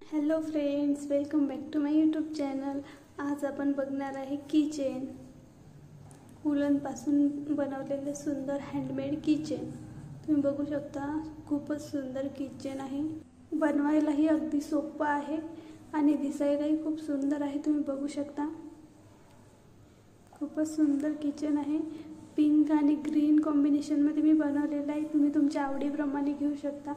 Hello friends, welcome back to my YouTube channel. आज आपण बघणार आहे कीचेन. वूलनपासून बनवलेले सुंदर हँडमेड कीचेन. तुम्ही बघू शकता, खूपच सुंदर कीचेन आहे. बनवायलाही अगदी सोपं आहे आणि दिसायलाही खूप सुंदर आहे. तुम्ही बघू शकता, खूपच सुंदर कीचेन आहे. पिंक आणि ग्रीन कॉम्बिनेशनमध्ये मी बनवलेलं आहे. तुम्ही तुमच्या आवडीप्रमाणे घेऊ शकता.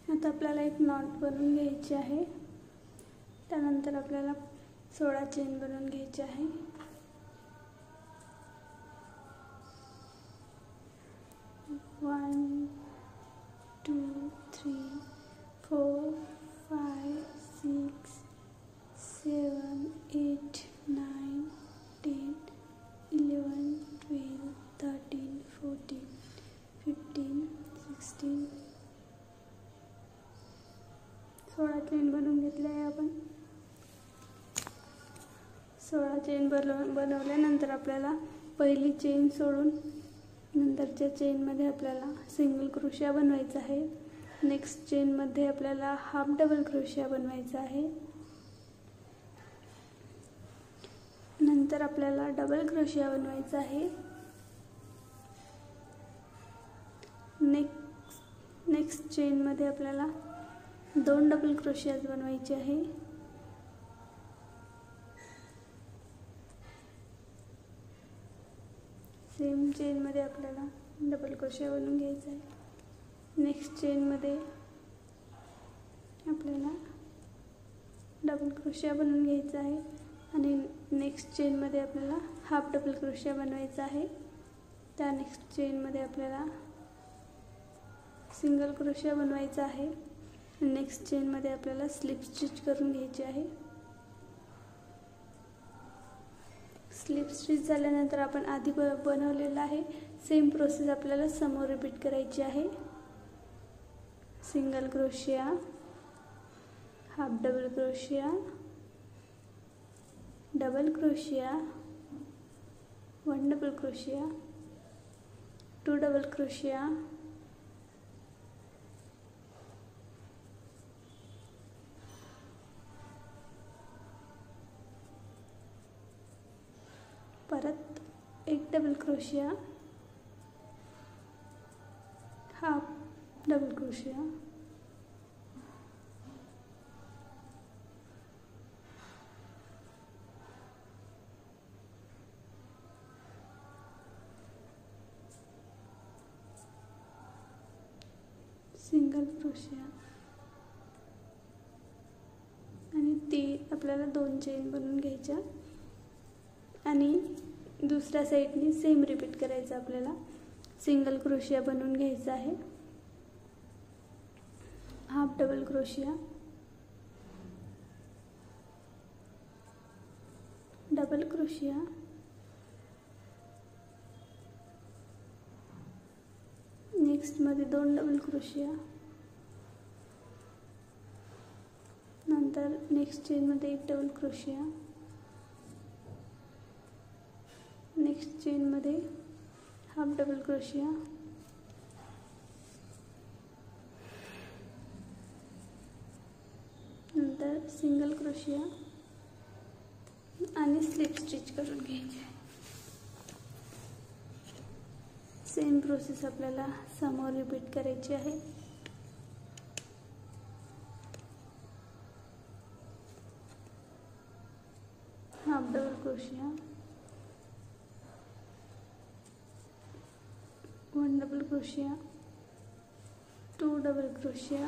आता आपल्याला एक नॉट बनवून घ्यायची आहे. त्यानंतर आपल्याला 16 चेन बनवून घ्यायची आहे. वन, टू, थ्री, 4, 5, 6, 7, 8, 9, 10, 11, 12, 13, 14, 15, 16, 16 चेन बनवून घेतले आहे आपण. 16 चेन बनवल्यानंतर आपल्याला पहिली चेन सोडून नंतरच्या चेनमध्ये आपल्याला सिंगल क्रोशिया बनवायचा आहे. नेक्स्ट चेनमध्ये आपल्याला हाफ डबल क्रोशिया बनवायचा आहे. नंतर आपल्याला डबल क्रोशिया बनवायचा आहे. नेक्स्ट चेनमध्ये आपल्याला 2 डबल क्रोशियाज बनवायचे आहे. सेम चेनमध्ये आपल्याला डबल क्रोशिया बनवून घ्यायचा आहे. नेक्स्ट चेनमध्ये आपल्याला डबल क्रोशिया बनवून घ्यायचा आहे आणि नेक्स्ट चेनमध्ये आपल्याला हाफ डबल क्रोशिया बनवायचा आहे. त्या नेक्स्ट चेनमध्ये आपल्याला सिंगल क्रोशिया बनवायचा आहे. नेक्स्ट चेनमध्ये आपल्याला स्लिप स्टिच करून घ्यायची आहे. स्लिप स्टिच झाल्यानंतर आपण आधी बनवलेला आहे सेम प्रोसेस आपल्याला समोर रिपीट करायची आहे. सिंगल क्रोशिया, हाफ डबल क्रोशिया, डबल क्रोशिया, 1 डबल क्रोशिया, 2 डबल क्रोशिया, परत 1 डबल क्रोशिया, हाफ डबल क्रोशिया, सिंगल क्रोशिया आणि ती आपल्याला 2 चेन बनवून घ्यायच्या आणि दुसऱ्या साईडने सेम रिपीट करायचं. आपल्याला सिंगल क्रोशिया बनवून घ्यायचा आहे. हाफ डबल क्रोशिया, डबल क्रोशिया, नेक्स्ट मध्ये 2 डबल क्रोशिया, नंतर नेक्स्ट चेन मध्ये 1 डबल क्रोशिया, नेक्स्ट चेन मध्ये हाफ डबल क्रोशिया, नंतर सिंगल क्रोशिया आणि स्लिप स्टिच करून घ्यायचे. सेम प्रोसेस आपल्याला समोर रिपीट करायची आहे. हाफ डबल क्रोशिया, 1 डबल क्रोशिया, 2 डबल क्रोशिया,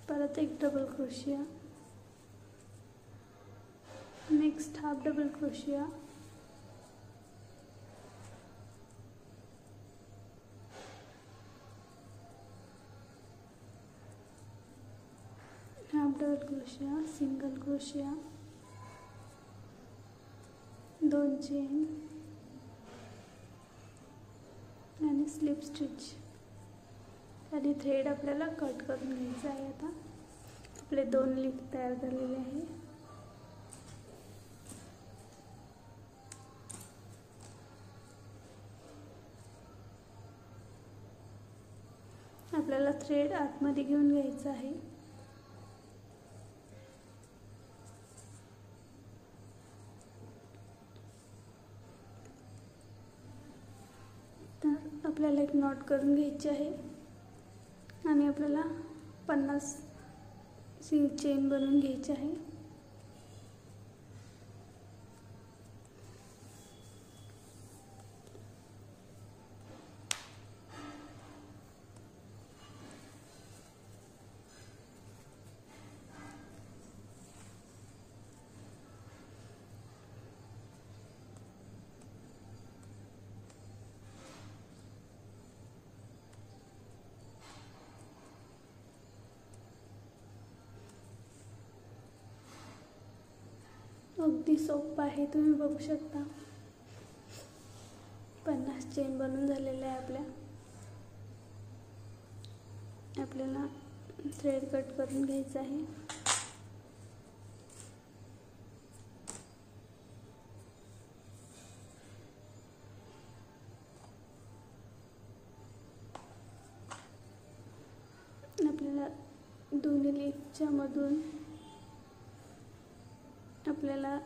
परत 1 डबल क्रोशिया, नेक्स्ट हाफ डबल क्रोशिया, हाफ डबल क्रोशिया, सिंगल क्रोशिया, 2 चेन आणि स्लिप स्टिच आणि थ्रेड आपल्याला कट करून घ्यायचं आहे. आता आपले 2 लीफ तयार झालेले आहे. आपल्याला आपल्याला थ्रेड आतमध्ये घेऊन घ्यायचा आहे. तर आपल्याला एक नॉट करून घ्यायची आहे आणि आपल्याला 50 चेन बनवून घ्यायची आहे. अगदी सोपं आहे, तुम्ही बघू शकता. 50 चेन बनून झालेल्या आहे आपल्याला थ्रेड कट करून घ्यायचं आहे. आपल्याला दोन्ही लीफच्या मधून आपल्याला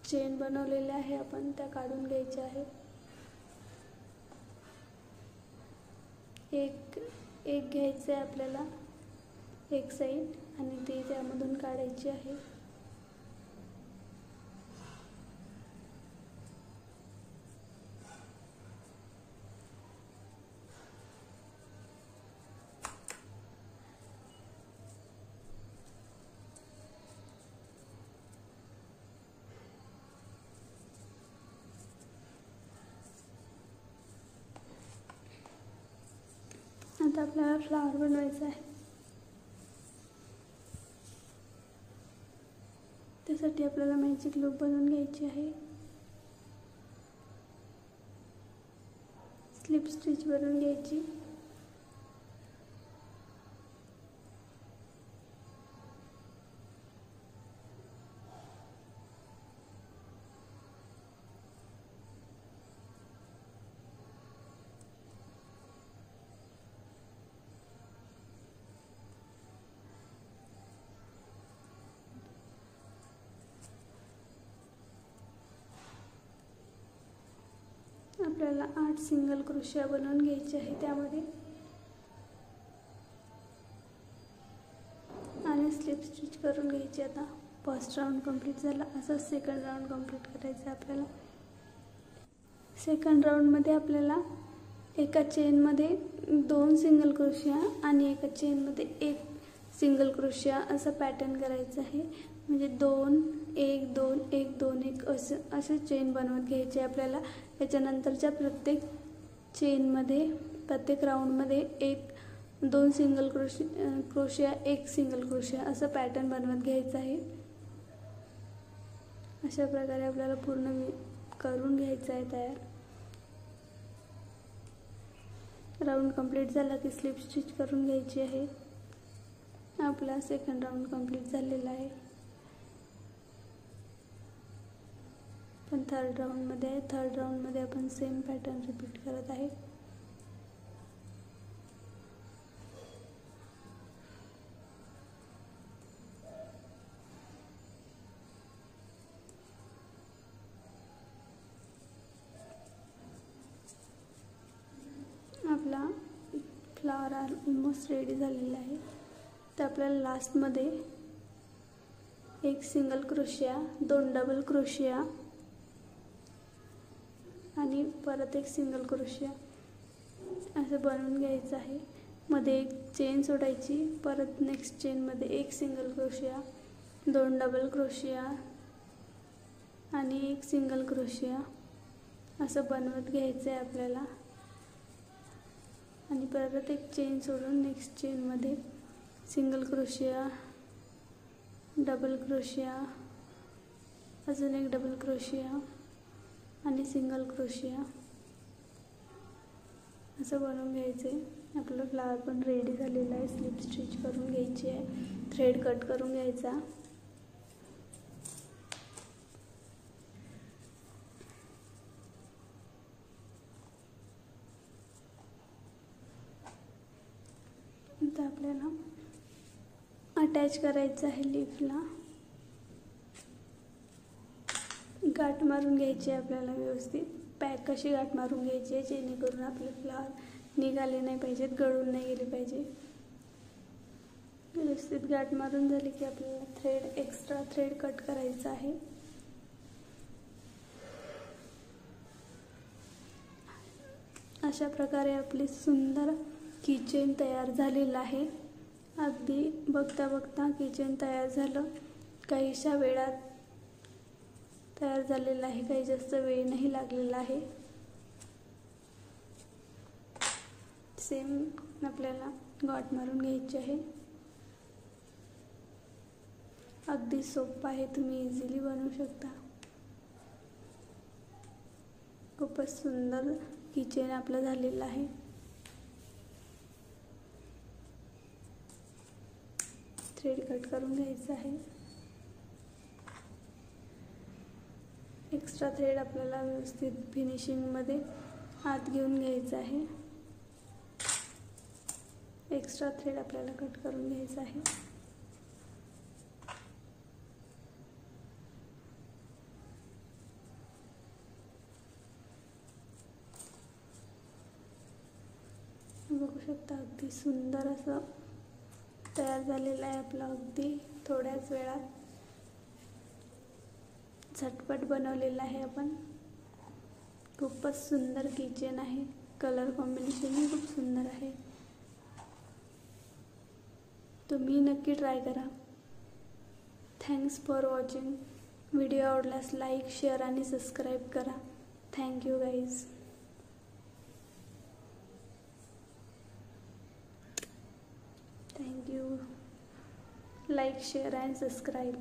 चेन बनवलेल्या आहे आपण त्या काढून घ्यायच्या आहे. एक घ्यायचं आहे आपल्याला एक साईड आणि ती त्यामधून काढायची आहे. आता आपल्याला फ्लावर बनवायचा आहे. त्यासाठी आपल्याला मॅजिक लूप बनवून घ्यायची आहे. स्लिप स्टिच बनवून घ्यायची. आपल्याला 8 सिंगल क्रोशिया बनवून घ्यायचे आहे त्यामध्ये आणि स्लिप स्टिच करून घ्यायची. आता फर्स्ट राऊंड कंप्लीट झाला, असंच सेकंड राऊंड कंप्लीट करायचं आहे आपल्याला. सेकंड राऊंडमध्ये आपल्याला एका चेनमध्ये 2 सिंगल क्रोशिया आणि एका चेनमध्ये 1 सिंगल क्रोशिया असं पॅटर्न करायचं आहे. म्हणजे 2 1 2 1 2 1 असे चेन बनवत घ्यायचे आपल्याला. त्याच्यानंतरच्या प्रत्येक चेनमध्ये प्रत्येक राऊंडमध्ये 2 सिंगल क्रोशिया 1 सिंगल क्रोशिया असं पॅटर्न बनवत घ्यायचं आहे. अशा प्रकारे आपल्याला पूर्ण करून घ्यायचं आहे तयार. राऊंड कंप्लीट झाला की स्लिप स्टिच करून घ्यायची आहे. आपला सेकंड राऊंड कंप्लीट झालेला आहे. पण थर्ड राऊंडमध्ये आपण सेम पॅटर्न रिपीट करत आहे. आपला फ्लावर ऑलमोस्ट रेडी झालेला आहे. तर आपल्याला लास्टमध्ये 1 सिंगल क्रोशिया 2 डबल क्रोशिया आणि परत 1 सिंगल क्रोशिया असं बनवून घ्यायचं आहे. मध्ये 1 चेन सोडायची, परत नेक्स्ट चेनमध्ये 1 सिंगल क्रोशिया 2 डबल क्रोशिया आणि 1 सिंगल क्रोशिया असं बनवत घ्यायचं आहे आपल्याला. आणि परत 1 चेन सोडून नेक्स्ट चेनमध्ये सिंगल क्रोशिया डबल क्रोशिया अजून 1 डबल क्रोशिया आणि सिंगल क्रोशिया असं बनवून घ्यायचे. आपलं फ्लावर पण रेडी झालेला आहे. स्लिप स्टिच करून घ्यायची आहे, थ्रेड कट करून घ्यायचा. आपल्याला अटॅच करायचं आहे लीफला. गाठ मारून घ्यायची आहे आपल्याला व्यवस्थित. पॅक कशी गाठ मारून घ्यायची आहे जेणेकरून आपले फ्लावर निघाले नाही पाहिजेत, गळून नाही गेले पाहिजे. व्यवस्थित गाठ मारून झाली की आपल्याला एक्स्ट्रा थ्रेड कट करायचा आहे. अशा प्रकारे आपली सुंदर किचेन तयार झालेलं आहे. अगदी बघता बघता किचन तयार झालं. काहीशा वेळात तयार झालेलं आहे, काही जास्त वेळ नाही लागलेला आहे. सेम आपल्याला गाठ मारून घ्यायची आहे. अगदी सोपं आहे, तुम्ही इझिली बनवू शकता. खूपच सुंदर किचन आपलं झालेलं आहे. थ्रेड कट करून घ्यायचं आहे. एक्स्ट्रा थ्रेड आपल्याला व्यवस्थित फिनिशिंगमध्ये आत घेऊन घ्यायचं आहे. एक्स्ट्रा थ्रेड आपल्याला कट करून घ्यायचं आहे. बघू शकता अगदी सुंदर असं तयार झालेलं आहे आपलं. अगदी थोड्याच वेळात झटपट बनवलेलं आहे आपण. खूपच सुंदर किचन आहे. कलर कॉम्बिनेशनही खूप सुंदर आहे. तुम्ही नक्की ट्राय करा. Thanks for watching. व्हिडिओ आवडल्यास लाईक, शेअर आणि सबस्क्राईब करा. Thank you guys. Thank you. Like, share and subscribe.